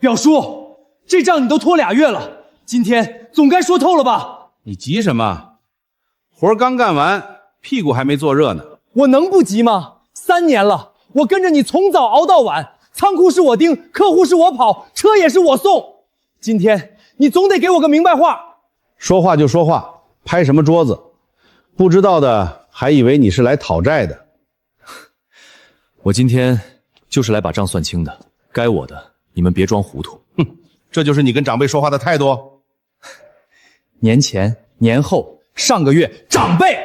表叔，这账你都拖2月了，今天总该说透了吧？你急什么？活刚干完，屁股还没坐热呢。我能不急吗？3年了，我跟着你从早熬到晚，仓库是我盯，客户是我跑，车也是我送。今天你总得给我个明白话。说话就说话，拍什么桌子？不知道的还以为你是来讨债的。我今天就是来把账算清的，该我的你们别装糊涂。哼，这就是你跟长辈说话的态度。年前、年后、上个月，长辈，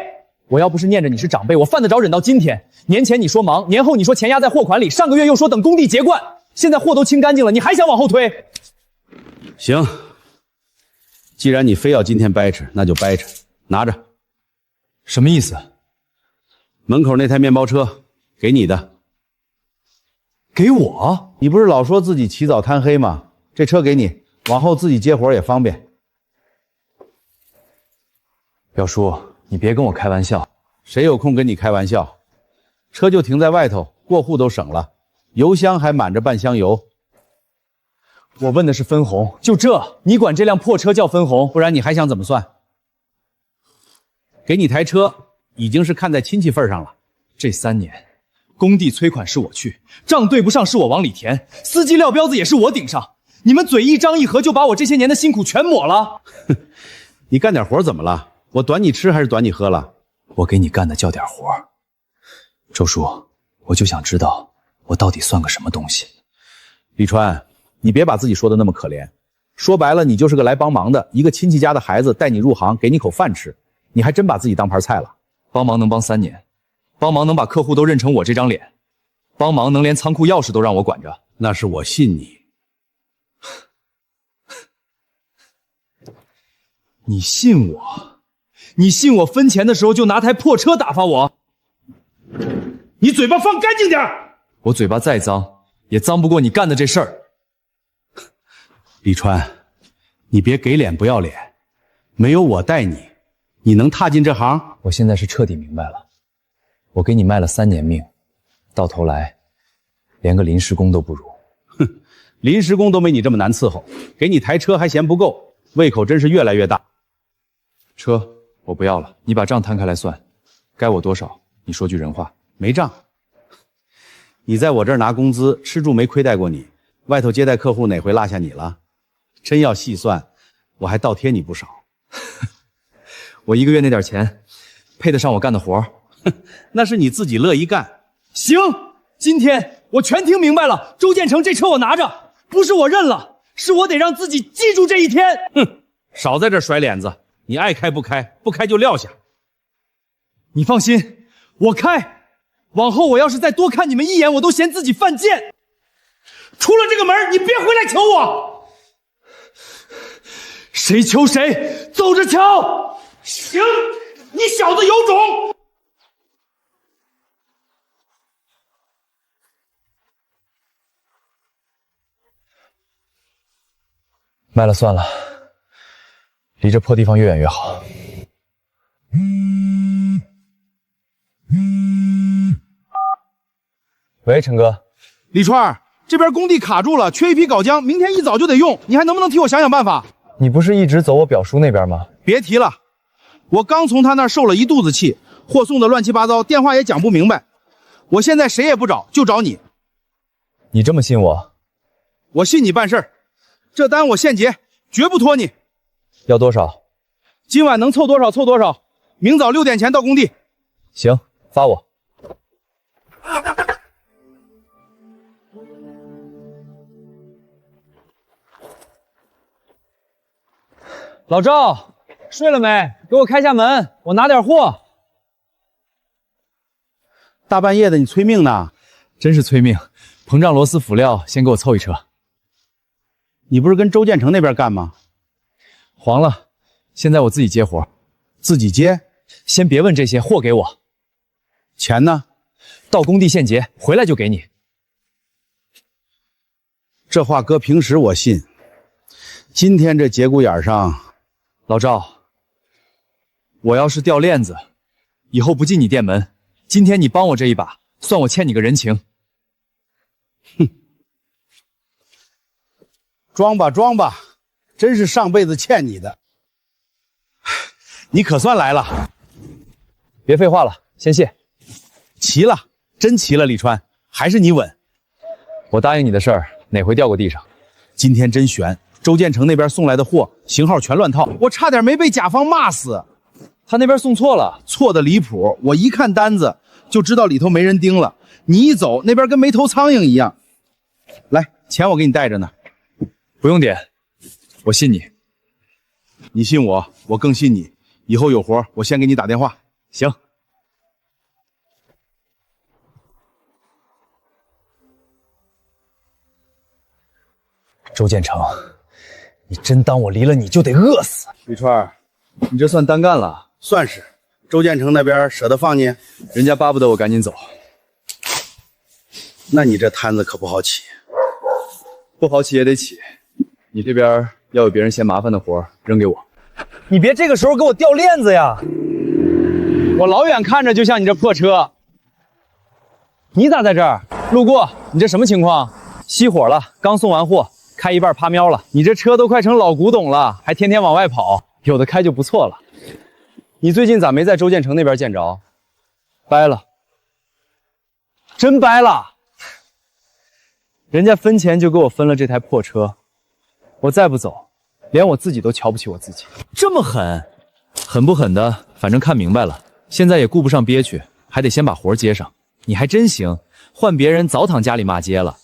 我要不是念着你是长辈，我犯得着忍到今天？年前你说忙，年后你说钱压在货款里，上个月又说等工地结冠，现在货都清干净了，你还想往后推？行，既然你非要今天掰扯，那就掰扯，拿着。什么意思？门口那台面包车给你的。给我？你不是老说自己起早贪黑吗？这车给你，往后自己接活也方便。表叔，你别跟我开玩笑。谁有空跟你开玩笑？车就停在外头，过户都省了，油箱还满着半箱油。我问的是分红，就这，你管这辆破车叫分红？不然你还想怎么算？给你台车，已经是看在亲戚份上了。这3年，工地催款是我去，账对不上是我往里填，司机撂标子也是我顶上。你们嘴一张一合，就把我这些年的辛苦全抹了。你干点活怎么了？我短你吃还是短你喝了？我给你干的叫点活。周叔，我就想知道我到底算个什么东西。李川，你别把自己说的那么可怜，说白了你就是个来帮忙的，一个亲戚家的孩子带你入行，给你口饭吃，你还真把自己当盘菜了。帮忙能帮3年，帮忙能把客户都认成我这张脸，帮忙能连仓库钥匙都让我管着，那是我信你。你信我？你信我分钱的时候就拿台破车打发我？你嘴巴放干净点！我嘴巴再脏，也脏不过你干的这事儿。李川，你别给脸不要脸，没有我带你，你能踏进这行？我现在是彻底明白了，我给你卖了3年命，到头来连个临时工都不如。哼，临时工都没你这么难伺候，给你台车还嫌不够，胃口真是越来越大。车我不要了，你把账摊开来算，该我多少？你说句人话。没账。你在我这儿拿工资，吃住没亏待过你，外头接待客户哪回落下你了？真要细算，我还倒贴你不少。我1个月那点钱，配得上我干的活？那是你自己乐意干。行，今天我全听明白了。周建成这车我拿着，不是我认了，是我得让自己记住这一天。哼，少在这甩脸子，你爱开不开，不开就撂下。你放心，我开。往后我要是再多看你们一眼，我都嫌自己犯贱。出了这个门，你别回来求我。谁求谁，走着瞧。行，你小子有种。卖了算了，离这破地方越远越好。喂，陈哥。李川，这边工地卡住了，缺一批镐浆，明天一早就得用，你还能不能替我想想办法？你不是一直走我表叔那边吗？别提了，我刚从他那儿受了一肚子气，货送的乱七八糟，电话也讲不明白。我现在谁也不找，就找你。你这么信我？我信你办事儿，这单我现结，绝不拖你。要多少？今晚能凑多少凑多少，明早6点前到工地。行，发我。老赵，睡了没？给我开下门，我拿点货。大半夜的，你催命呢？真是催命！膨胀螺丝辅料，先给我凑一车。你不是跟周建成那边干吗？黄了，现在我自己接活。自己接？先别问这些，货给我。钱呢？到工地现结，回来就给你。这话搁平时我信，今天这节骨眼上。老赵，我要是掉链子，以后不进你店门。今天你帮我这一把，算我欠你个人情。哼，装吧装吧，真是上辈子欠你的。你可算来了，别废话了，先谢。齐了，真齐了，李川，还是你稳。我答应你的事儿，哪回掉过地上？今天真悬，周建成那边送来的货型号全乱套，我差点没被甲方骂死。他那边送错了，错的离谱，我一看单子就知道里头没人盯了。你一走，那边跟没头苍蝇一样。来，钱我给你带着呢，不用点，我信你。你信我，我更信你。以后有活，我先给你打电话。行。周建成，你真当我离了你就得饿死？李川，你这算单干了。算是。周建成那边舍得放你？人家巴不得我赶紧走。那你这摊子可不好起。不好起也得起。你这边要有别人嫌麻烦的活扔给我。你别这个时候给我掉链子呀！我老远看着就像你这破车。你咋在这儿？路过，你这什么情况？熄火了，刚送完货，开一半趴喵了。你这车都快成老古董了，还天天往外跑，有的开就不错了。你最近咋没在周建成那边见着？掰了，真掰了！人家分钱就给我分了这台破车，我再不走，连我自己都瞧不起我自己。这么狠，狠不狠的，反正看明白了。现在也顾不上憋屈，还得先把活接上。你还真行，换别人早躺家里骂街了，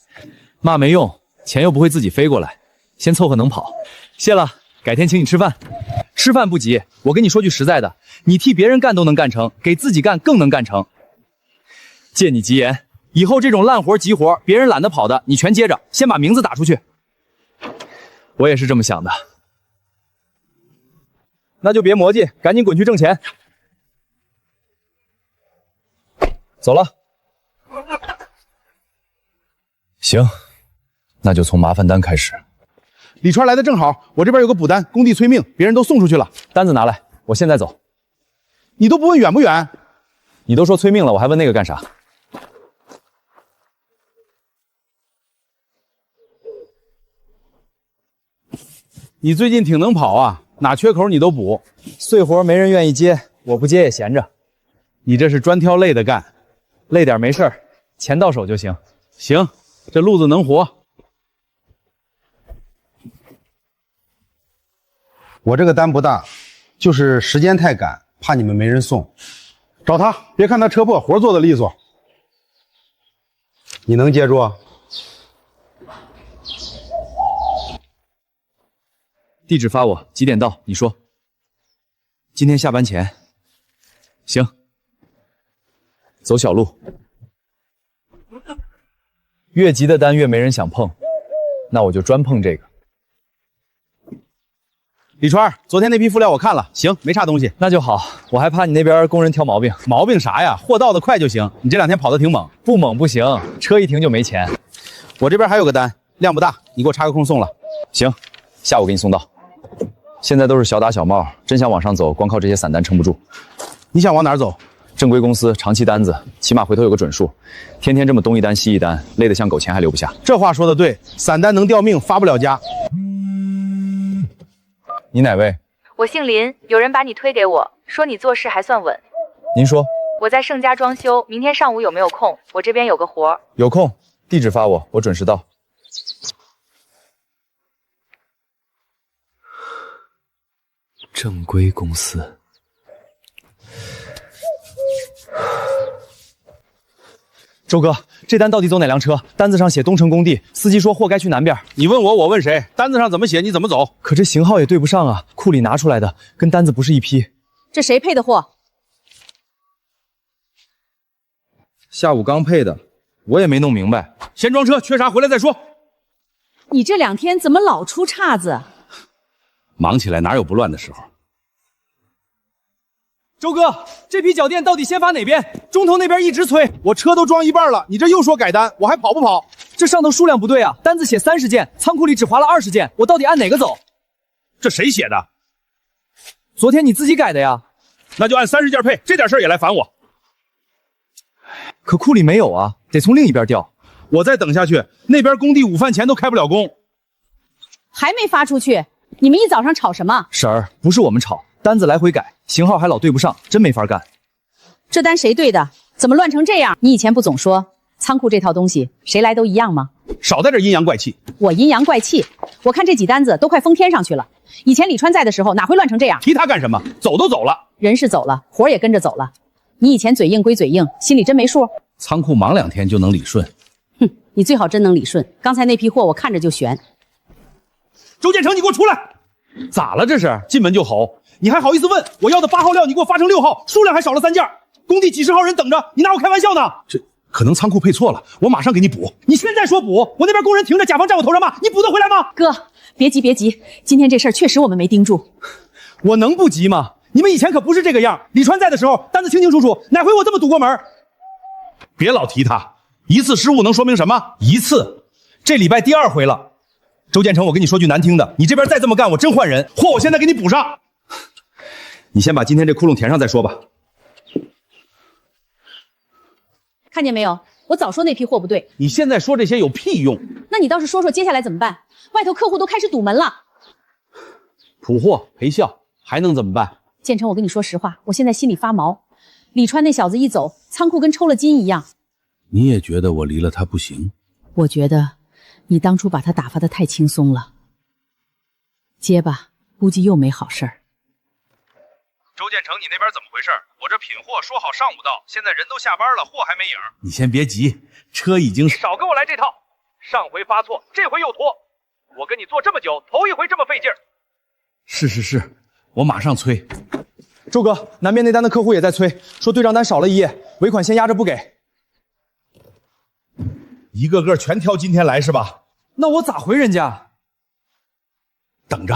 骂没用，钱又不会自己飞过来，先凑合能跑。谢了，改天请你吃饭。吃饭不急，我跟你说句实在的，你替别人干都能干成，给自己干更能干成。借你吉言，以后这种烂活急活，别人懒得跑的，你全接着，先把名字打出去。我也是这么想的。那就别磨叽，赶紧滚去挣钱。走了。行，那就从麻烦单开始。李川来的正好，我这边有个补单，工地催命，别人都送出去了。单子拿来，我现在走。你都不问远不远？你都说催命了，我还问那个干啥？你最近挺能跑啊，哪缺口你都补。碎活没人愿意接，我不接也闲着。你这是专挑累的干，累点没事儿，钱到手就行。行，这路子能活。我这个单不大，就是时间太赶，怕你们没人送。找他，别看他车破，活做的利索。你能接住啊？地址发我，几点到？你说。今天下班前。行。走小路。越急的单越没人想碰，那我就专碰这个。李川，昨天那批辅料我看了，行，没差东西。那就好，我还怕你那边工人挑毛病。毛病啥呀？货到的快就行。你这2天跑得挺猛。不猛不行，车一停就没钱。我这边还有个单，量不大，你给我插个空送了。行，下午给你送到。现在都是小打小冒，真想往上走，光靠这些散单撑不住。你想往哪儿走？正规公司，长期单子，起码回头有个准数。天天这么东一单西一单，累得像狗，钱还留不下。这话说的对，散单能掉命，发不了家。你哪位？我姓林，有人把你推给我，说你做事还算稳。您说。我在盛家装修，明天上午有没有空？我这边有个活。有空，地址发我，我准时到。正规公司。周哥，这单到底走哪辆车？单子上写东城工地，司机说货该去南边。你问我，我问谁？单子上怎么写，你怎么走？可这型号也对不上啊，库里拿出来的跟单子不是一批。这谁配的货？下午刚配的，我也没弄明白。先装车，缺啥回来再说。你这2天怎么老出岔子？忙起来哪有不乱的时候？周哥，这批脚垫到底先发哪边？中头那边一直催，我车都装一半了，你这又说改单，我还跑不跑？这上头数量不对啊，单子写30件，仓库里只划了20件，我到底按哪个走？这谁写的？昨天你自己改的呀。那就按30件配，这点事儿也来烦我。可库里没有啊，得从另一边调。我再等下去，那边工地午饭前都开不了工。还没发出去，你们一早上吵什么？婶儿，不是我们吵，单子来回改，型号还老对不上，真没法干。这单谁对的？怎么乱成这样？你以前不总说仓库这套东西谁来都一样吗？少在这阴阳怪气。我阴阳怪气？我看这几单子都快封天上去了。以前李川在的时候哪会乱成这样？提他干什么？走都走了，人是走了，活也跟着走了。你以前嘴硬归嘴硬，心里真没数？仓库忙2天就能理顺。哼，你最好真能理顺。刚才那批货我看着就悬。周建成，你给我出来！咋了？这是进门就吼，你还好意思问？我要的8号料你给我发成6号，数量还少了3件，工地几十号人等着，你拿我开玩笑呢？这可能仓库配错了，我马上给你补。你现在说补，我那边工人停着，甲方站我头上骂，你补得回来吗？哥，别急别急，今天这事儿确实我们没盯住。我能不急吗？你们以前可不是这个样，李川在的时候单子清清楚楚，哪回我这么堵过门？别老提他，一次失误能说明什么？一次，这礼拜第2回了。周建成，我跟你说句难听的，你这边再这么干，我真换人。货我现在给你补上。你先把今天这窟窿填上再说吧。看见没有？我早说那批货不对。你现在说这些有屁用？那你倒是说说接下来怎么办？外头客户都开始堵门了。补货赔效还能怎么办？建成，我跟你说实话，我现在心里发毛。李川那小子一走，仓库跟抽了筋一样。你也觉得我离了他不行？我觉得你当初把他打发的太轻松了。接吧，估计又没好事儿。周建成，你那边怎么回事？我这品货说好上午到，现在人都下班了，货还没影。你先别急，车已经……少跟我来这套，上回发错，这回又拖。我跟你做这么久，头一回这么费劲儿。是，我马上催。周哥，南边那单的客户也在催，说对账单少了1页，尾款先压着不给。一个个全挑今天来是吧？那我咋回人家？等着，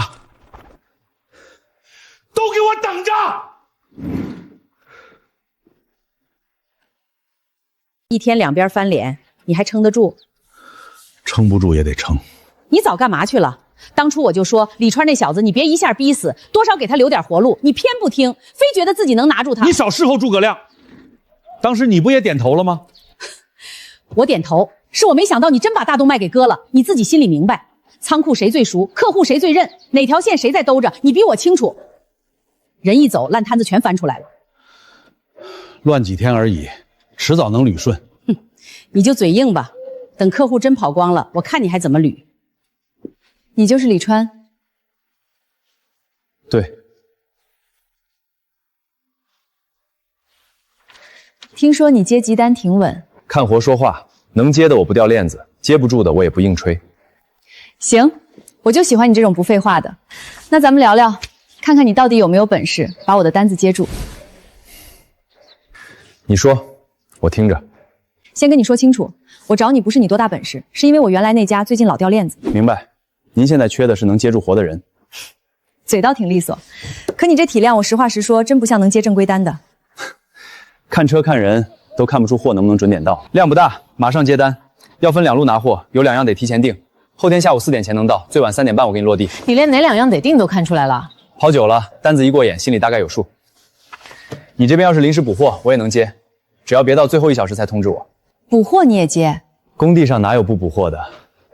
都给我等着！一天两边翻脸，你还撑得住？撑不住也得撑。你早干嘛去了？当初我就说李川那小子，你别一下逼死，多少给他留点活路。你偏不听，非觉得自己能拿住他。你少事后诸葛亮。当时你不也点头了吗？我点头，是我没想到你真把大动脉给割了。你自己心里明白，仓库谁最熟，客户谁最认，哪条线谁在兜着，你比我清楚。人一走，烂摊子全翻出来了。乱几天而已，迟早能捋顺。你就嘴硬吧，等客户真跑光了，我看你还怎么捋。你就是李川？对。听说你接急单挺稳，看活说话，能接的我不掉链子，接不住的我也不硬吹。行，我就喜欢你这种不废话的。那咱们聊聊，看看你到底有没有本事把我的单子接住。你说，我听着。先跟你说清楚，我找你不是你多大本事，是因为我原来那家最近老掉链子。明白。您现在缺的是能接住活的人。嘴倒挺利索，可你这体量，我实话实说，真不像能接正规单的。看车看人都看不出货能不能准点到，量不大，马上接单。要分2路拿货，有2样得提前订，后天下午4点前能到，最晚3点半我给你落地。你连哪2样得定都看出来了？跑久了，单子一过眼，心里大概有数。你这边要是临时补货，我也能接，只要别到最后1小时才通知我。补货你也接？工地上哪有不补货的？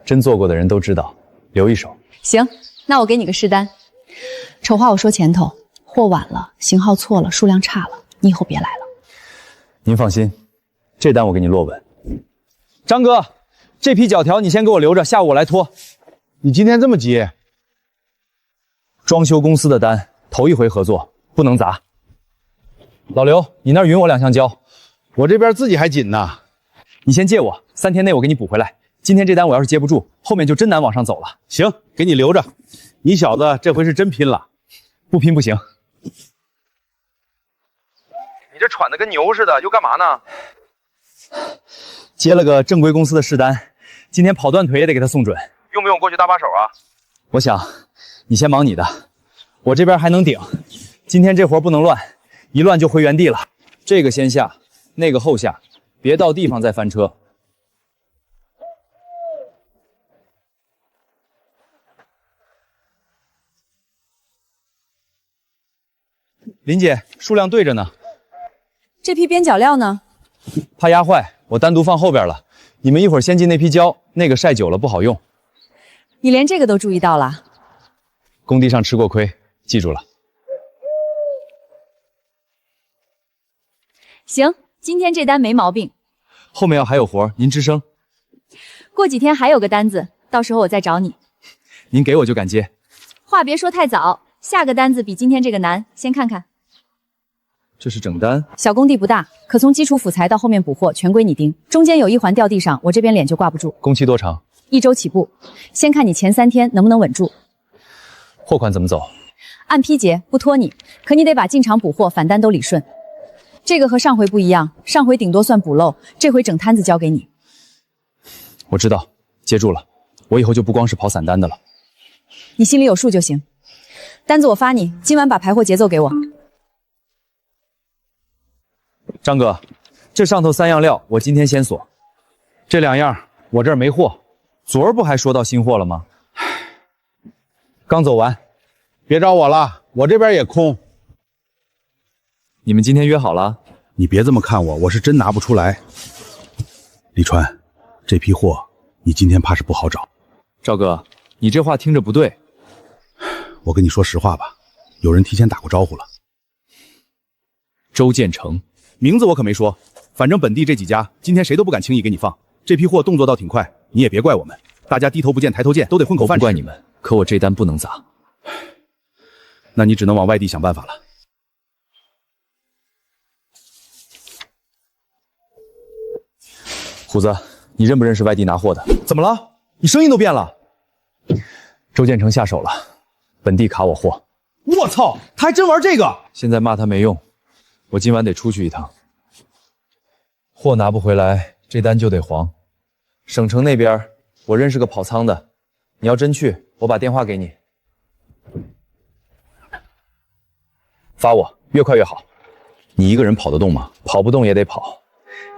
真做过的人都知道，留一手。行，那我给你个试单。丑话我说前头，货晚了，型号错了，数量差了，你以后别来了。您放心，这单我给你落稳。张哥，这批脚条你先给我留着，下午我来拖。你今天这么急？装修公司的单，头一回合作，不能砸。老刘，你那儿匀我2箱胶，我这边自己还紧呢。你先借我，3天内我给你补回来。今天这单我要是接不住，后面就真难往上走了。行，给你留着。你小子这回是真拼了，不拼不行。你这喘得跟牛似的，又干嘛呢？接了个正规公司的试单，今天跑断腿也得给他送准。用不用过去搭把手啊？我想，你先忙你的，我这边还能顶。今天这活不能乱，一乱就回原地了。这个先下，那个后下，别到地方再翻车。林姐，数量对着呢。这批边角料呢？怕压坏，我单独放后边了。你们一会儿先进那批胶，那个晒久了不好用。你连这个都注意到了？工地上吃过亏，记住了。行，今天这单没毛病。后面要还有活，您吱声。过几天还有个单子，到时候我再找你。您给我就敢接。话别说太早，下个单子比今天这个难，先看看。这是整单，小工地不大，可从基础辅材到后面补货全归你盯，中间有一环掉地上，我这边脸就挂不住。工期多长？1周起步，先看你前3天能不能稳住。货款怎么走？按批结，不拖你，可你得把进场补货返单都理顺。这个和上回不一样，上回顶多算补漏，这回整摊子交给你。我知道，接住了。我以后就不光是跑散单的了。你心里有数就行。单子我发你，今晚把排货节奏给我。张哥，这上头3样料我今天先锁，这2样我这儿没货。昨儿不还说到新货了吗？刚走完。别找我了，我这边也空。你们今天约好了？你别这么看我，我是真拿不出来。李川，这批货你今天怕是不好找。赵哥，你这话听着不对。我跟你说实话吧，有人提前打过招呼了。周建成，名字我可没说，反正本地这几家今天谁都不敢轻易给你放。这批货动作倒挺快，你也别怪我们，大家低头不见抬头见，都得混口饭吃。不怪你们，可我这单不能砸。那你只能往外地想办法了。虎子，你认不认识外地拿货的？怎么了？你声音都变了。周建成下手了，本地卡我货。我操，他还真玩这个！现在骂他没用，我今晚得出去一趟。货拿不回来，这单就得黄。省城那边我认识个跑仓的，你要真去，我把电话给你。发我，越快越好。你一个人跑得动吗？跑不动也得跑。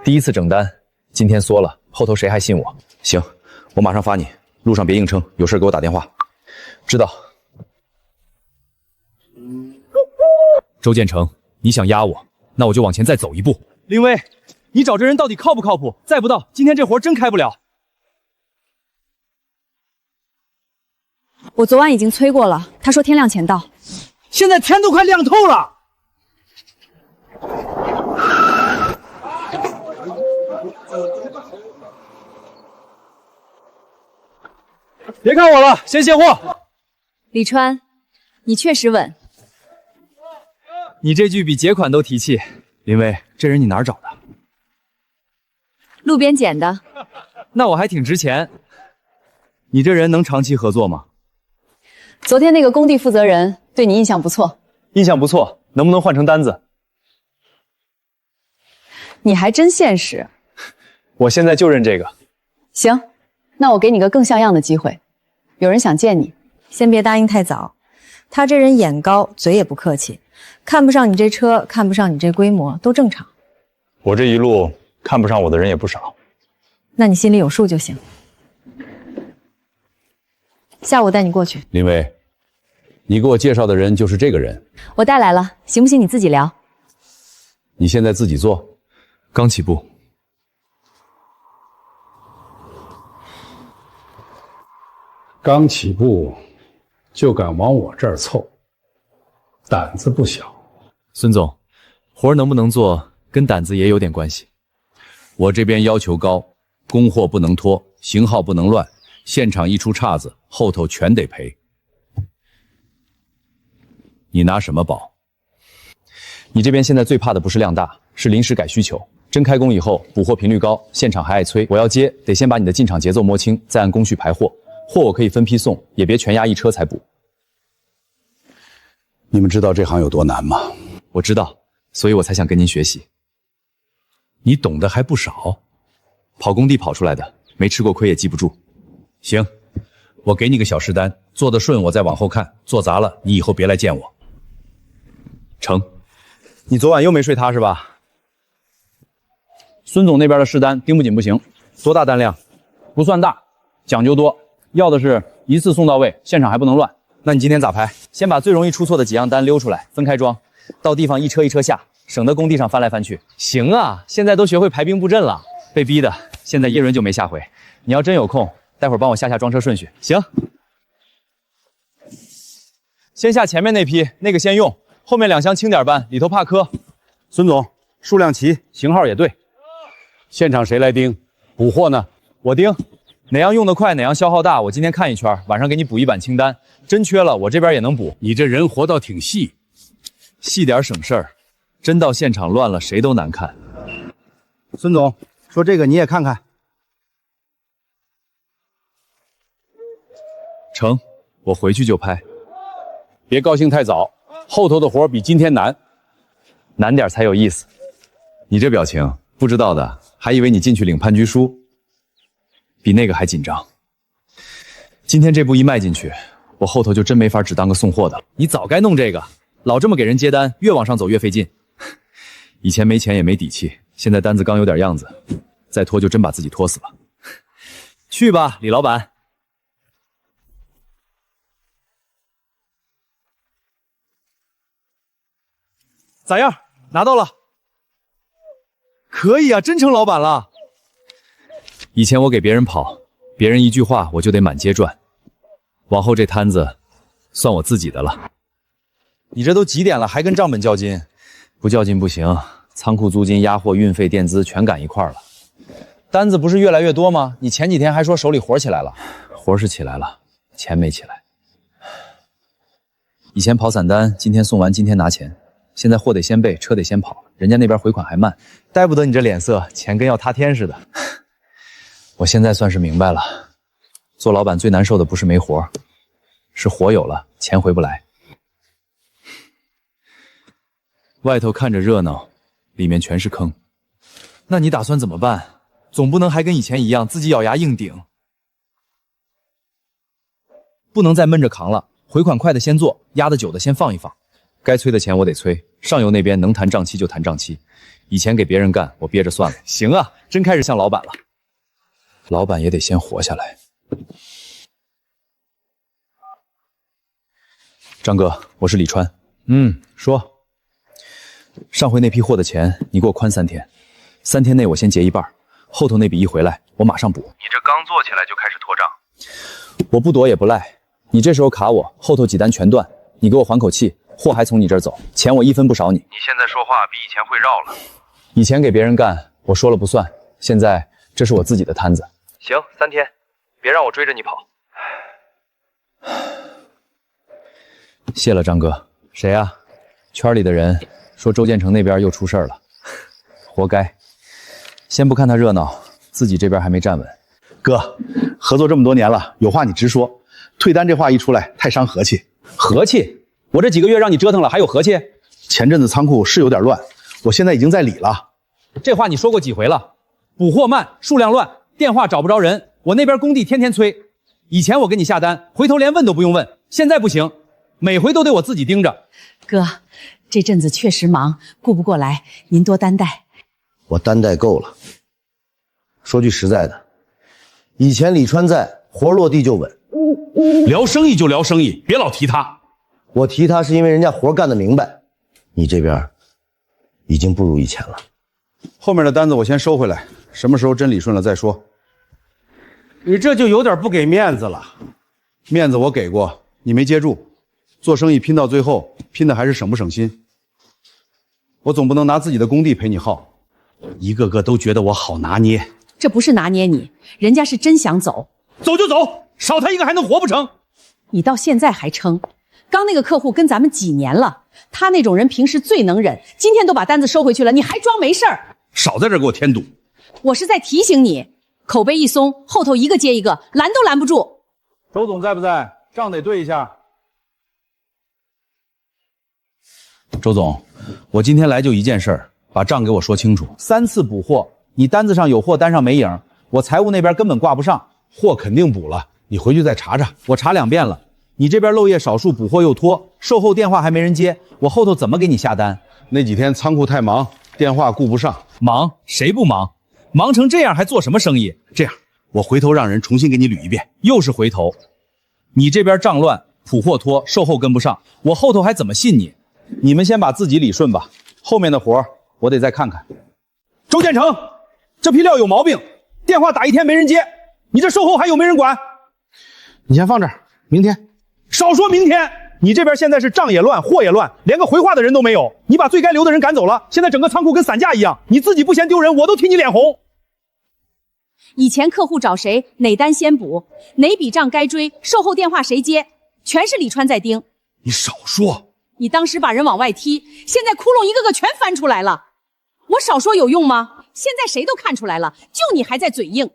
第一次整单，今天缩了，后头谁还信我？行，我马上发你，路上别硬撑，有事给我打电话。知道。周建成，你想压我，那我就往前再走一步。林威，你找这人到底靠不靠谱？再不到，今天这活真开不了。我昨晚已经催过了，他说天亮前到。现在天都快亮透了。别看我了，先卸货。李川，你确实稳。你这句比结款都提气。林威，这人你哪儿找的？路边捡的。那我还挺值钱。你这人能长期合作吗？昨天那个工地负责人对你印象不错。印象不错，能不能换成单子？你还真现实。我现在就认这个。行，那我给你个更像样的机会。有人想见你，先别答应太早。他这人眼高，嘴也不客气，看不上你这车，看不上你这规模，都正常。我这一路看不上我的人也不少。那你心里有数就行。下午带你过去。林威，你给我介绍的人就是这个人。我带来了，行不行？你自己聊。你现在自己做？刚起步。刚起步就敢往我这儿凑，胆子不小。孙总，活能不能做跟胆子也有点关系。我这边要求高，供货不能拖，型号不能乱，现场一出岔子，后头全得赔。你拿什么保？你这边现在最怕的不是量大，是临时改需求。真开工以后，补货频率高，现场还爱催。我要接，得先把你的进场节奏摸清，再按工序排货。货我可以分批送，也别全压一车才补。你们知道这行有多难吗？我知道，所以我才想跟您学习。你懂得还不少，跑工地跑出来的，没吃过亏也记不住。行，我给你个小实单，做得顺我再往后看，做砸了你以后别来见我。成。你昨晚又没睡踏实吧？孙总那边的试单盯不紧不行，多大单量？不算大，讲究多，要的是一次送到位，现场还不能乱。那你今天咋排？先把最容易出错的几样单溜出来，分开装，到地方一车一车下，省得工地上翻来翻去。行啊，现在都学会排兵布阵了，被逼的，现在叶伦就没下回。你要真有空，待会儿帮我下装车顺序。行。先下前面那批，那个先用，后面2箱轻点搬，里头怕磕。孙总，数量齐，型号也对。现场谁来盯？补货呢？我盯，哪样用得快，哪样消耗大，我今天看一圈，晚上给你补一版清单。真缺了，我这边也能补。你这人活倒挺细，细点省事儿，真到现场乱了，谁都难看。孙总说这个你也看看。成，我回去就拍。别高兴太早，后头的活比今天难，难点才有意思。你这表情，不知道的还以为你进去领判决书，比那个还紧张。今天这步一迈进去，我后头就真没法只当个送货的了。你早该弄这个，老这么给人接单，越往上走越费劲。以前没钱也没底气，现在单子刚有点样子，再拖就真把自己拖死了。去吧，李老板。咋样？拿到了？可以啊，真成老板了。以前我给别人跑，别人一句话我就得满街转，往后这摊子算我自己的了。你这都几点了，还跟账本较劲？不较劲不行，仓库租金、压货、运费、垫资全赶一块儿了。单子不是越来越多吗？你前几天还说手里活起来了，活是起来了，钱没起来。以前跑散单，今天送完，今天拿钱。现在货得先备，车得先跑，人家那边回款还慢，待不得你这脸色，钱跟要塌天似的。我现在算是明白了，做老板最难受的不是没活，是活有了，钱回不来。外头看着热闹，里面全是坑。那你打算怎么办？总不能还跟以前一样，自己咬牙硬顶。不能再闷着扛了，回款快的先做，压得久的先放一放。该催的钱我得催，上游那边能谈账期就谈账期，以前给别人干，我憋着算了。行啊，真开始像老板了。老板也得先活下来。张哥，我是李川。说。上回那批货的钱，你给我宽3天，3天内我先结一半，后头那笔一回来，我马上补。你这刚做起来就开始拖账，我不躲也不赖。你这时候卡我，后头几单全断，你给我缓口气。货还从你这儿走，钱我1分不少你。你现在说话比以前会绕了。以前给别人干，我说了不算，现在这是我自己的摊子。行，3天，别让我追着你跑。谢了，张哥。谁啊？圈里的人说周建成那边又出事了，活该。先不看他热闹，自己这边还没站稳。哥，合作这么多年了，有话你直说。退单这话一出来，太伤和气。和气？我这几个月让你折腾了，还有和气？前阵子仓库是有点乱，我现在已经在理了。这话你说过几回了？补货慢，数量乱，电话找不着人，我那边工地天天催。以前我给你下单，回头连问都不用问，现在不行，每回都得我自己盯着。哥，这阵子确实忙，顾不过来，您多担待。我担待够了。说句实在的，以前李川在，活落地就稳。聊生意就聊生意，别老提他。我提他是因为人家活干得明白，你这边已经不如以前了。后面的单子我先收回来，什么时候真理顺了再说。你这就有点不给面子了。面子我给过，你没接住。做生意拼到最后，拼的还是省不省心。我总不能拿自己的工地陪你耗，一个个都觉得我好拿捏。这不是拿捏你，人家是真想走。走就走，少他一个还能活不成？你到现在还撑？刚那个客户跟咱们几年了，他那种人平时最能忍，今天都把单子收回去了，你还装没事儿？少在这给我添堵！我是在提醒你，口碑一松，后头一个接一个，拦都拦不住。周总在不在？账得对一下。周总，我今天来就一件事儿，把账给我说清楚。3次补货，你单子上有货，单上没影，我财务那边根本挂不上。货肯定补了，你回去再查查。我查2遍了。你这边漏夜少数，补货又拖，售后电话还没人接，我后头怎么给你下单？那几天仓库太忙，电话顾不上。忙？谁不忙？忙成这样还做什么生意？这样，我回头让人重新给你捋一遍。又是回头？你这边账乱，补货拖，售后跟不上，我后头还怎么信你？你们先把自己理顺吧，后面的活我得再看看。周建成，这批料有毛病，电话打1天没人接，你这售后还有没人管？你先放这儿，明天。少说明天，你这边现在是账也乱，货也乱，连个回话的人都没有。你把最该留的人赶走了，现在整个仓库跟散架一样，你自己不嫌丢人，我都替你脸红。以前客户找谁，哪单先补，哪笔账该追，售后电话谁接，全是李川在盯。你少说。你当时把人往外踢，现在窟窿一个个全翻出来了。我少说有用吗？现在谁都看出来了，就你还在嘴硬。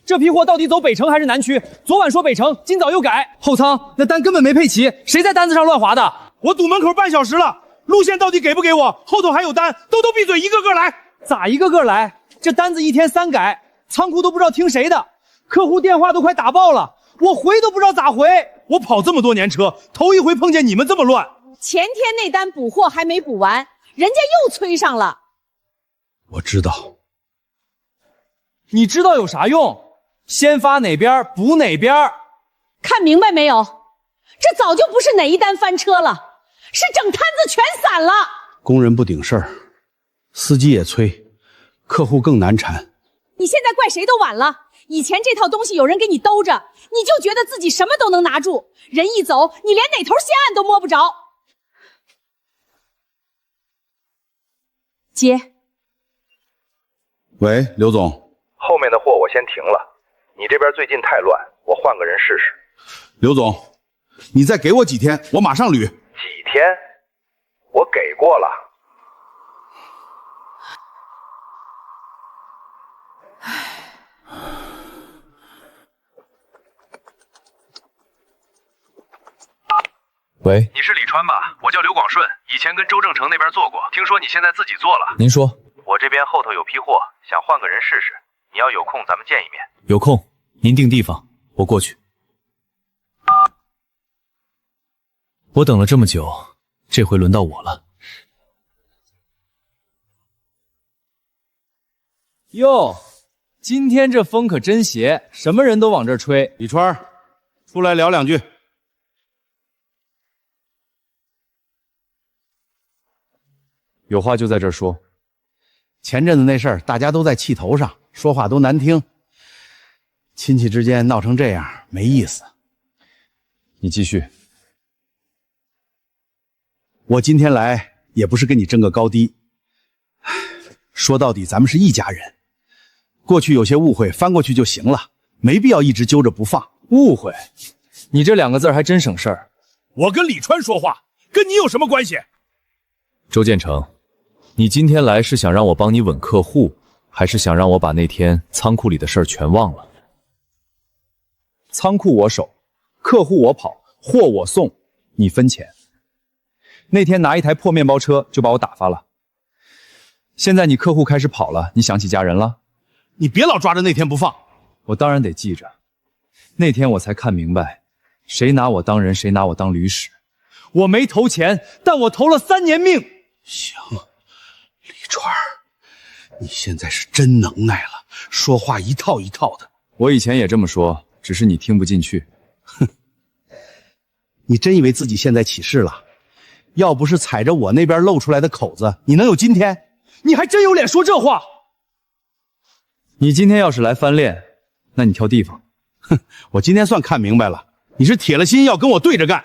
这批货到底走北城还是南区？昨晚说北城，今早又改。后仓那单根本没配齐，谁在单子上乱划的？我堵门口半小时了，路线到底给不给我？后头还有单，都闭嘴，一个个来。咋一个个来？这单子一天3改，仓库都不知道听谁的，客户电话都快打爆了，我回都不知道咋回。我跑这么多年车，头一回碰见你们这么乱。前天那单补货还没补完，人家又催上了。我知道。你知道有啥用？先发哪边补哪边。看明白没有？这早就不是哪一单翻车了，是整摊子全散了。工人不顶事儿，司机也催，客户更难缠。你现在怪谁都晚了。以前这套东西有人给你兜着，你就觉得自己什么都能拿住，人一走，你连哪头先案都摸不着。接。喂，刘总。后面的货我先停了，你这边最近太乱，我换个人试试。刘总，你再给我几天，我马上捋。几天？我给过了。喂，你是李川吧？我叫刘广顺，以前跟周正成那边做过，听说你现在自己做了。您说。我这边后头有批货，想换个人试试，你要有空咱们见一面。有空，您定地方，我过去。我等了这么久，这回轮到我了。哟，今天这风可真邪，什么人都往这儿吹。李川，出来聊两句。有话就在这儿说。前阵子那事儿，大家都在气头上，说话都难听，亲戚之间闹成这样没意思。你继续。我今天来也不是跟你争个高低，说到底咱们是一家人，过去有些误会翻过去就行了，没必要一直揪着不放。误会？你这2个字还真省事儿。我跟李川说话，跟你有什么关系？周建成，你今天来是想让我帮你稳客户，还是想让我把那天仓库里的事儿全忘了？仓库我守，客户我跑，货我送，你分钱。那天拿一台破面包车就把我打发了。现在你客户开始跑了，你想起家人了？你别老抓着那天不放。我当然得记着。那天我才看明白，谁拿我当人，谁拿我当驴使。我没投钱，但我投了3年命。行，李川，你现在是真能耐了，说话一套一套的。我以前也这么说，只是你听不进去。哼，你真以为自己现在起势了？要不是踩着我那边露出来的口子，你能有今天？你还真有脸说这话？你今天要是来翻脸，那你挑地方。哼，我今天算看明白了，你是铁了心要跟我对着干。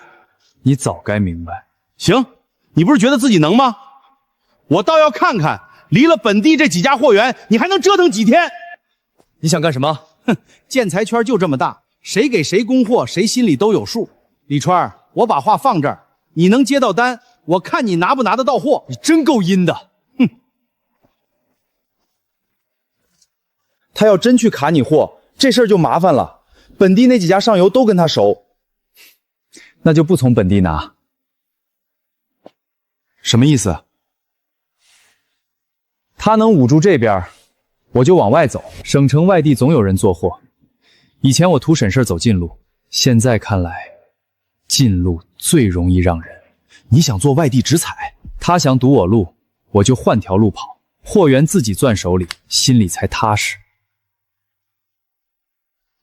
你早该明白。行，你不是觉得自己能吗？我倒要看看，离了本地这几家货源，你还能折腾几天？你想干什么？哼，建材圈就这么大，谁给谁供货，谁心里都有数。李川，我把话放这儿，你能接到单，我看你拿不拿得到货。你真够阴的。哼，他要真去卡你货，这事儿就麻烦了。本地那几家上游都跟他熟，那就不从本地拿。什么意思？他能捂住这边，我就往外走。省城外地总有人做货。以前我图省事走近路，现在看来，近路最容易让人。你想做外地直采，他想堵我路，我就换条路跑，货源自己攥手里，心里才踏实。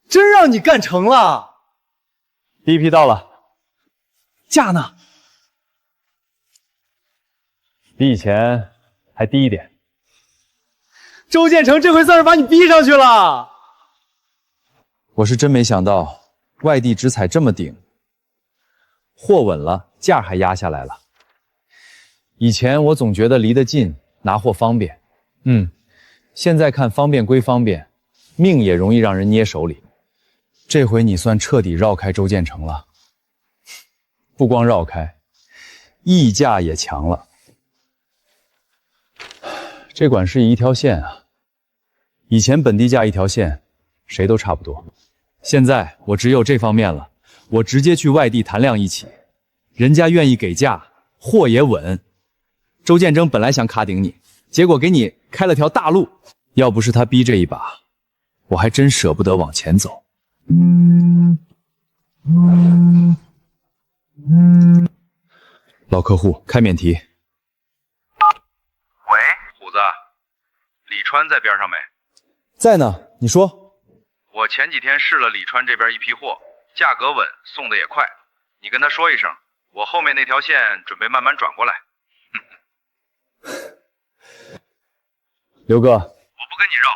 真让你干成了。第一批到了，价呢？比以前还低一点。周建成这回算是把你逼上去了。我是真没想到外地直采这么顶，货稳了，价还压下来了。以前我总觉得离得近，拿货方便，现在看方便归方便，命也容易让人捏手里。这回你算彻底绕开周建成了，不光绕开，溢价也强了。这管是一条线啊，以前本地价一条线，谁都差不多。现在我只有这方面了，我直接去外地谈量一起，人家愿意给价，货也稳。周建征本来想卡顶你，结果给你开了条大路，要不是他逼这一把，我还真舍不得往前走。老客户开免提。喂，虎子，李川在边上没？在呢，你说。我前几天试了李川这边一批货，价格稳，送的也快。你跟他说一声，我后面那条线准备慢慢转过来。刘哥，我不跟你绕，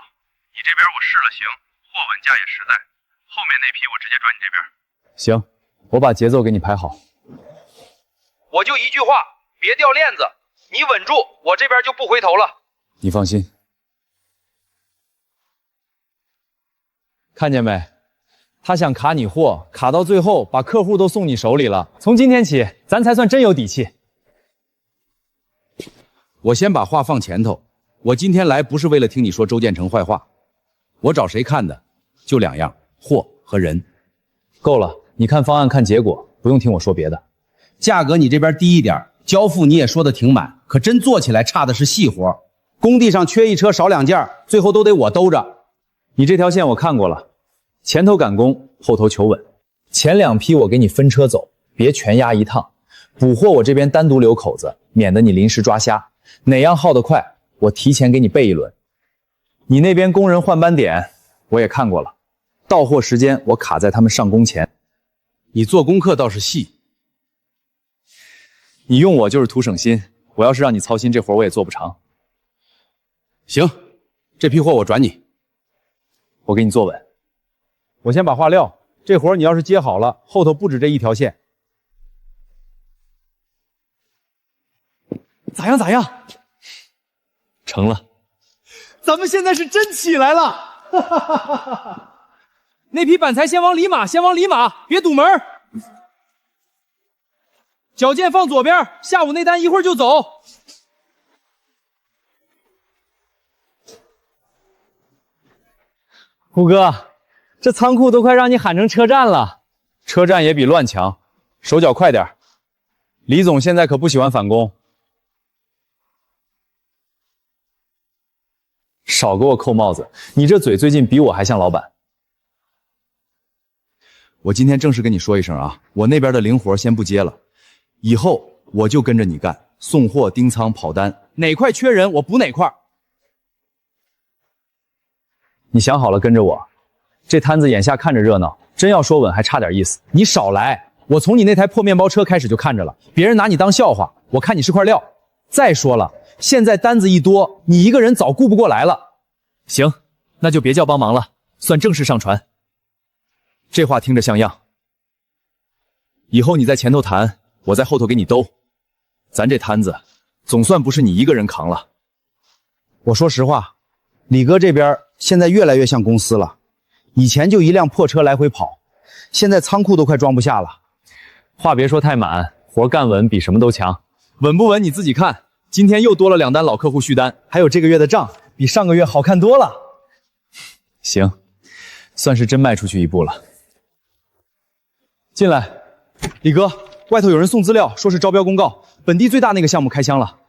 你这边我试了行，货稳价也实在，后面那批我直接转你这边。行，我把节奏给你排好。我就一句话，别掉链子，你稳住，我这边就不回头了。你放心。看见没？他想卡你货，卡到最后把客户都送你手里了。从今天起，咱才算真有底气。我先把话放前头，我今天来不是为了听你说周建成坏话，我找谁看的？就2样，货和人。够了，你看方案看结果，不用听我说别的。价格你这边低一点，交付你也说的挺满，可真做起来差的是细活。工地上缺一车少2件，最后都得我兜着。你这条线我看过了，前头赶工，后头求稳。前2批我给你分车走，别全压一趟。补货我这边单独留口子，免得你临时抓瞎。哪样耗得快，我提前给你备一轮。你那边工人换班点，我也看过了，到货时间我卡在他们上工前。你做功课倒是细。你用我就是图省心，我要是让你操心，这活我也做不长。行，这批货我转你，我给你做稳。我先把话撂，这活你要是接好了，后头不止这一条线。咋样咋样？成了，咱们现在是真起来了！那批板材先往里码，先往里码，别堵门。脚件放左边，下午那单一会儿就走。虎哥，这仓库都快让你喊成车站了。车站也比乱强，手脚快点。李总现在可不喜欢返工。少给我扣帽子，你这嘴最近比我还像老板。我今天正式跟你说一声啊，我那边的零活先不接了，以后我就跟着你干，送货、盯仓、跑单，哪块缺人我补哪块。你想好了跟着我，这摊子眼下看着热闹，真要说稳还差点意思。你少来，我从你那台破面包车开始就看着了，别人拿你当笑话，我看你是块料。再说了，现在单子一多，你一个人早顾不过来了。行，那就别叫帮忙了，算正式上传。这话听着像样。以后你在前头谈，我在后头给你兜。咱这摊子总算不是你一个人扛了。我说实话，李哥这边现在越来越像公司了，以前就一辆破车来回跑，现在仓库都快装不下了。话别说太满，活干稳比什么都强。稳不稳你自己看，今天又多了2单老客户续单，还有这个月的账比上个月好看多了。行，算是真迈出去一步了。进来，李哥，外头有人送资料，说是招标公告，本地最大那个项目开箱了。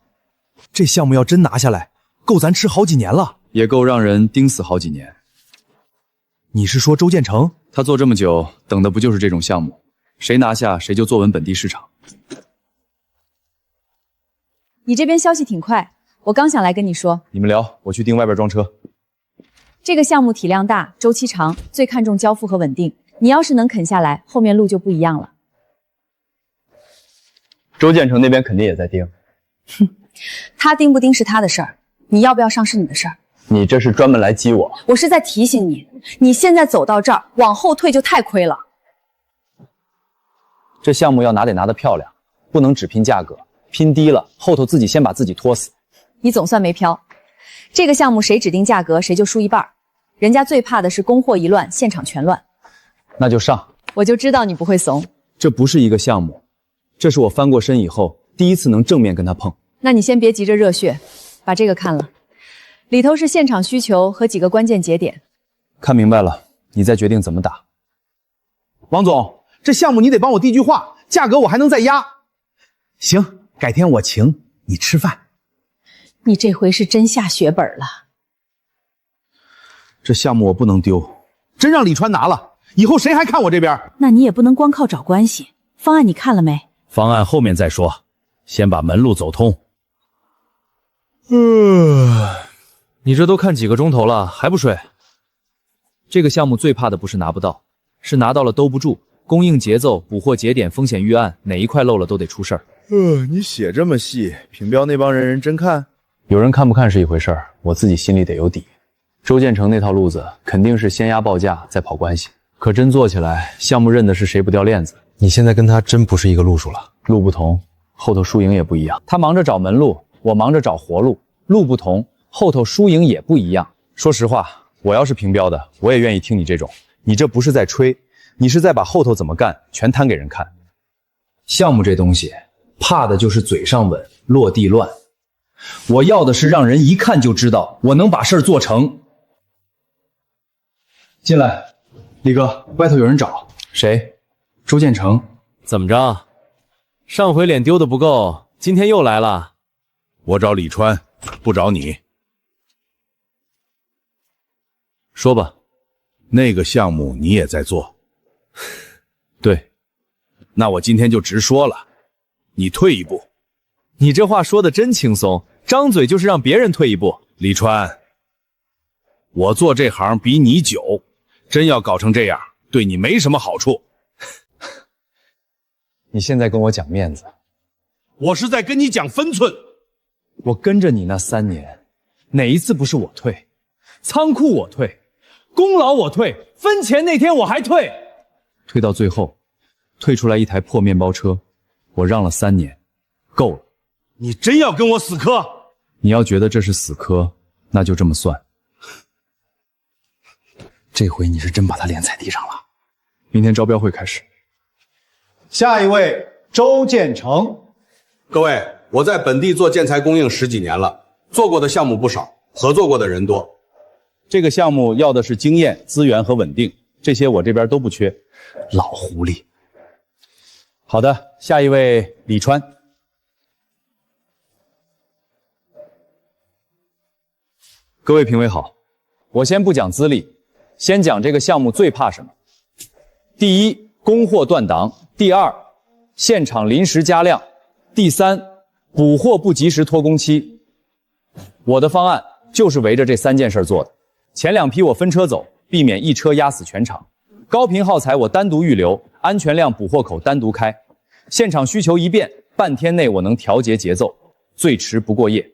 这项目要真拿下来，够咱吃好几年了，也够让人盯死好几年。你是说周建成？他做这么久，等的不就是这种项目？谁拿下谁就坐稳本地市场。你这边消息挺快，我刚想来跟你说。你们聊，我去盯外边装车。这个项目体量大，周期长，最看重交付和稳定。你要是能啃下来，后面路就不一样了。周建成那边肯定也在盯。哼，他盯不盯是他的事儿，你要不要上是你的事儿。你这是专门来激我？我是在提醒你，你现在走到这儿，往后退就太亏了。这项目要拿得拿得漂亮，不能只拼价格，拼低了后头自己先把自己拖死。你总算没飘。这个项目谁指定价格，谁就输一半。人家最怕的是供货一乱，现场全乱。那就上。我就知道你不会怂。这不是一个项目，这是我翻过身以后第一次能正面跟他碰。那你先别急着热血，把这个看了，里头是现场需求和几个关键节点。看明白了，你再决定怎么打。王总，这项目你得帮我递句话，价格我还能再压。行，改天我请你吃饭。你这回是真下血本了。这项目我不能丢，真让李川拿了，以后谁还看我这边？那你也不能光靠找关系。方案你看了没？方案后面再说，先把门路走通。你这都看几个钟头了，还不睡？这个项目最怕的不是拿不到，是拿到了兜不住，供应节奏、补货节点、风险预案，哪一块漏了都得出事儿。你写这么细，评标那帮人真看？有人看不看是一回事儿，我自己心里得有底。周建成那套路子肯定是先压报价，再跑关系，可真做起来，项目认的是谁不掉链子。你现在跟他真不是一个路数了，路不同，后头输赢也不一样。他忙着找门路，我忙着找活路，路不同，后头输赢也不一样。说实话，我要是评标的，我也愿意听你这种。你这不是在吹，你是在把后头怎么干全摊给人看。项目这东西，怕的就是嘴上稳，落地乱。我要的是让人一看就知道我能把事儿做成。进来，李哥，外头有人找。谁？周建成。怎么着？上回脸丢的不够，今天又来了。我找李川，不找你。说吧。那个项目你也在做？对。那我今天就直说了，你退一步。你这话说的真轻松，张嘴就是让别人退一步。李川，我做这行比你久，真要搞成这样，对你没什么好处。你现在跟我讲面子，我是在跟你讲分寸。我跟着你那3年，哪一次不是我退？仓库我退，功劳我退，分钱那天我还退，退到最后，退出来一台破面包车，我让了3年，够了。你真要跟我死磕？你要觉得这是死磕，那就这么算。这回你是真把他脸踩地上了。明天招标会开始。下一位，周建成。各位，我在本地做建材供应10几年了，做过的项目不少，合作过的人多。这个项目要的是经验、资源和稳定，这些我这边都不缺。老狐狸。好的，下一位李川。各位评委好，我先不讲资历，先讲这个项目最怕什么。第一，供货断档；第二，现场临时加量；第三，补货不及时拖工期。我的方案就是围着这3件事做的。前2批我分车走，避免一车压死全场。高频耗材我单独预留，安全量补货口单独开。现场需求一变，半天内我能调节节奏，最迟不过夜。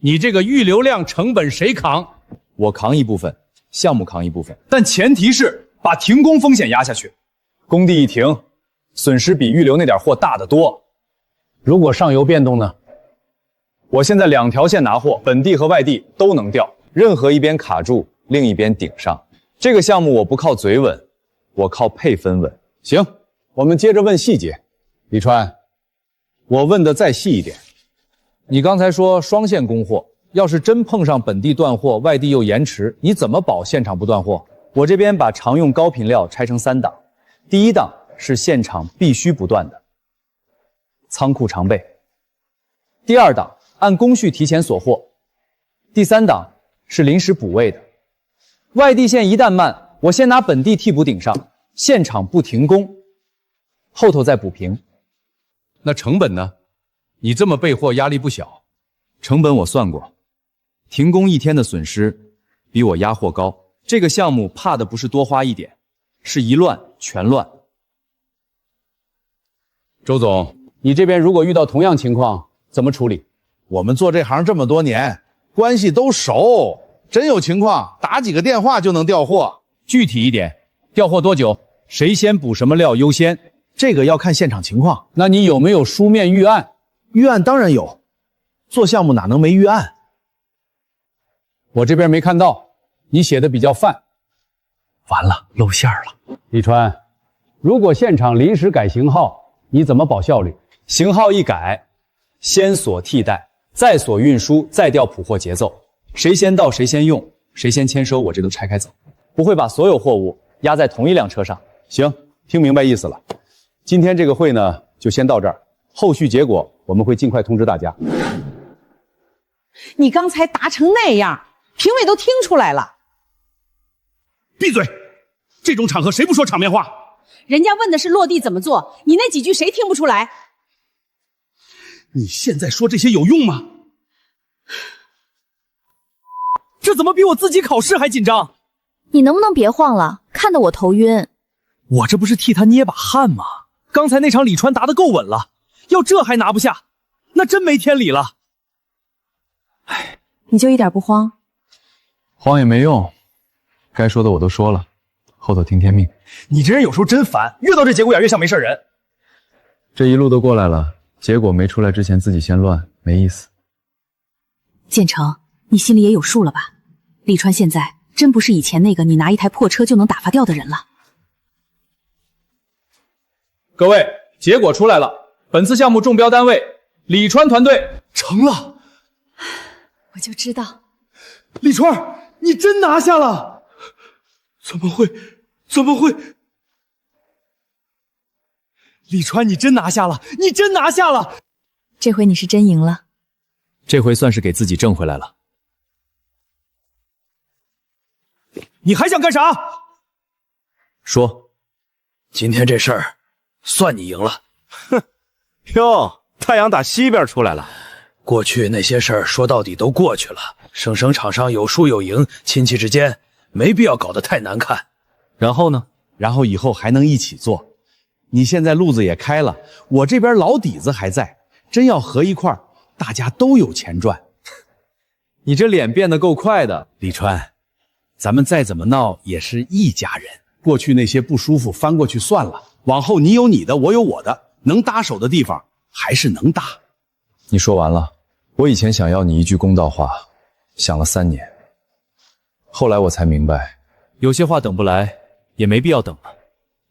你这个预留量成本谁扛？我扛一部分，项目扛一部分，但前提是把停工风险压下去。工地一停，损失比预留那点货大得多。如果上游变动呢？我现在2条线拿货，本地和外地都能调，任何一边卡住，另一边顶上。这个项目我不靠嘴稳，我靠配分稳。行，我们接着问细节。李川，我问的再细一点。你刚才说双线供货，要是真碰上本地断货，外地又延迟，你怎么保现场不断货？我这边把常用高频料拆成3档，第一档是现场必须不断的，仓库常备；第二档按工序提前锁货；第3档是临时补位的。外地线一旦慢，我先拿本地替补顶上，现场不停工，后头再补平。那成本呢？你这么备货压力不小。成本我算过，停工1天的损失比我压货高。这个项目怕的不是多花一点，是一乱全乱。周总，你这边如果遇到同样情况怎么处理？我们做这行这么多年，关系都熟，真有情况打几个电话就能调货。具体一点，调货多久？谁先补什么料优先？这个要看现场情况。那你有没有书面预案？预案当然有，做项目哪能没预案？我这边没看到，你写的比较泛。完了，露馅了。李川，如果现场临时改型号，你怎么保效率？型号一改，先锁替代，再锁运输，再调普货节奏，谁先到谁先用，谁先签收，我这都拆开走，不会把所有货物压在同一辆车上。行，听明白意思了。今天这个会呢，就先到这儿，后续结果我们会尽快通知大家。你刚才答成那样，评委都听出来了。闭嘴！这种场合谁不说场面话？人家问的是落地怎么做，你那几句谁听不出来？你现在说这些有用吗？这怎么比我自己考试还紧张？你能不能别晃了，看得我头晕。我这不是替他捏把汗吗？刚才那场李川答得够稳了，要这还拿不下，那真没天理了。唉，你就一点不慌？慌也没用，该说的我都说了，后头听天命。你这人有时候真烦，越到这节骨眼越像没事人。这一路都过来了，结果没出来之前自己先乱，没意思。建成，你心里也有数了吧？李川现在真不是以前那个你拿一台破车就能打发掉的人了。各位，结果出来了，本次项目中标单位李川团队成了。我就知道，李川，你真拿下了？怎么会？李川，你真拿下了！你真拿下了！这回你是真赢了。这回算是给自己挣回来了。你还想干啥？说，今天这事儿算你赢了。哼，哟，太阳打西边出来了。过去那些事儿说到底都过去了，省厂商有输有赢，亲戚之间没必要搞得太难看。然后呢？然后以后还能一起做。你现在路子也开了，我这边老底子还在，真要合一块儿，大家都有钱赚。你这脸变得够快的，李川，咱们再怎么闹也是一家人。过去那些不舒服翻过去算了，往后你有你的，我有我的，能搭手的地方还是能搭。你说完了，我以前想要你一句公道话，想了3年，后来我才明白，有些话等不来，也没必要等了。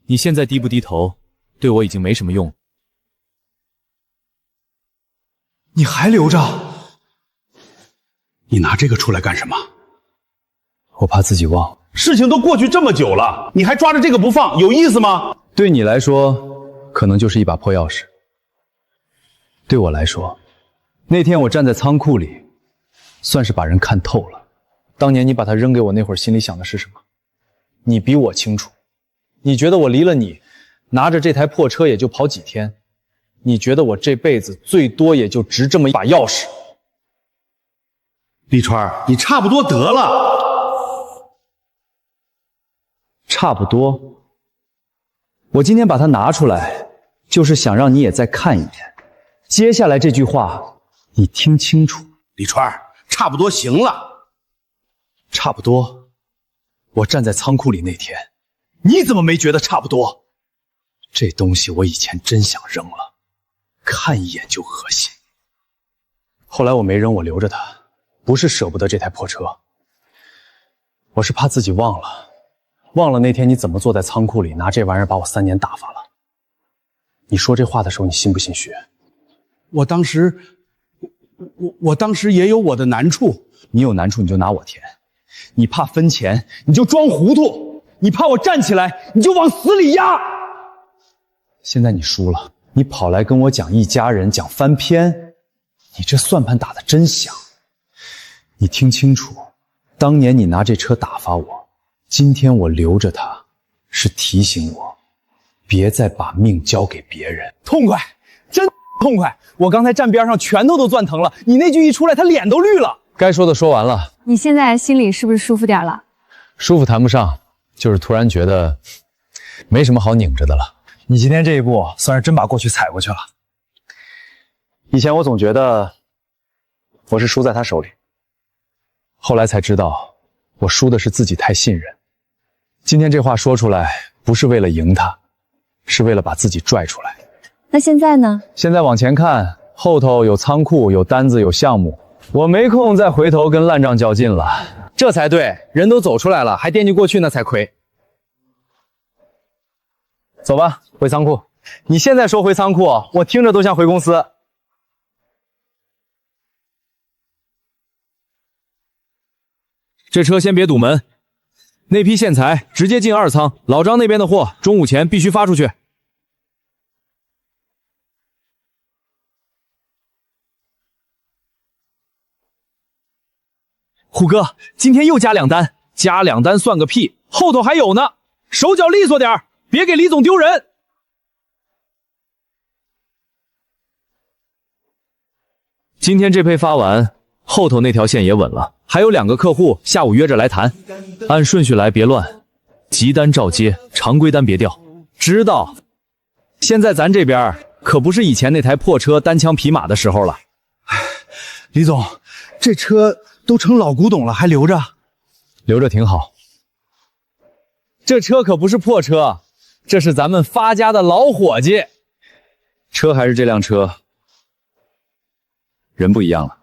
你现在低不低头，对我已经没什么用。你还留着？你拿这个出来干什么？我怕自己忘。事情都过去这么久了，你还抓着这个不放，有意思吗？对你来说，可能就是一把破钥匙。对我来说，那天我站在仓库里，算是把人看透了。当年你把它扔给我那会儿，心里想的是什么？你比我清楚。你觉得我离了你，拿着这台破车也就跑几天？你觉得我这辈子最多也就值这么一把钥匙？李川，你差不多得了。差不多。我今天把它拿出来，就是想让你也再看一眼。接下来这句话，你听清楚。李川，差不多行了。差不多。我站在仓库里那天，你怎么没觉得差不多？这东西我以前真想扔了，看一眼就恶心。后来我没扔，我留着它，不是舍不得这台破车，我是怕自己忘了那天你怎么坐在仓库里拿这玩意儿把我3年打发了。你说这话的时候，你信不信学？我当时也有我的难处。你有难处你就拿我填，你怕分钱你就装糊涂，你怕我站起来你就往死里压。现在你输了，你跑来跟我讲一家人，讲翻篇，你这算盘打得真响。你听清楚，当年你拿这车打发我，今天我留着它，是提醒我别再把命交给别人。痛快，真痛快！我刚才站边上拳头都攥疼了，你那句一出来他脸都绿了。该说的说完了。你现在心里是不是舒服点了？舒服谈不上，就是突然觉得没什么好拧着的了。你今天这一步算是真把过去踩过去了。以前我总觉得我是输在他手里，后来才知道我输的是自己太信任。今天这话说出来不是为了赢他，是为了把自己拽出来。那现在呢？现在往前看，后头有仓库，有单子，有项目，我没空再回头跟烂账较劲了。这才对，人都走出来了，还惦记过去那才亏。走吧，回仓库。你现在说回仓库，我听着都像回公司。这车先别堵门，那批线材直接进2仓，老张那边的货中午前必须发出去。虎哥，今天又加2单，加2单算个屁，后头还有呢，手脚利索点，别给李总丢人。今天这批发完，后头那条线也稳了，还有2个客户下午约着来谈，按顺序来，别乱，急单照接，常规单别掉。知道。现在咱这边可不是以前那台破车单枪匹马的时候了。李总，这车都成老古董了，还留着？留着挺好。这车可不是破车，这是咱们发家的老伙计。车还是这辆车，人不一样了。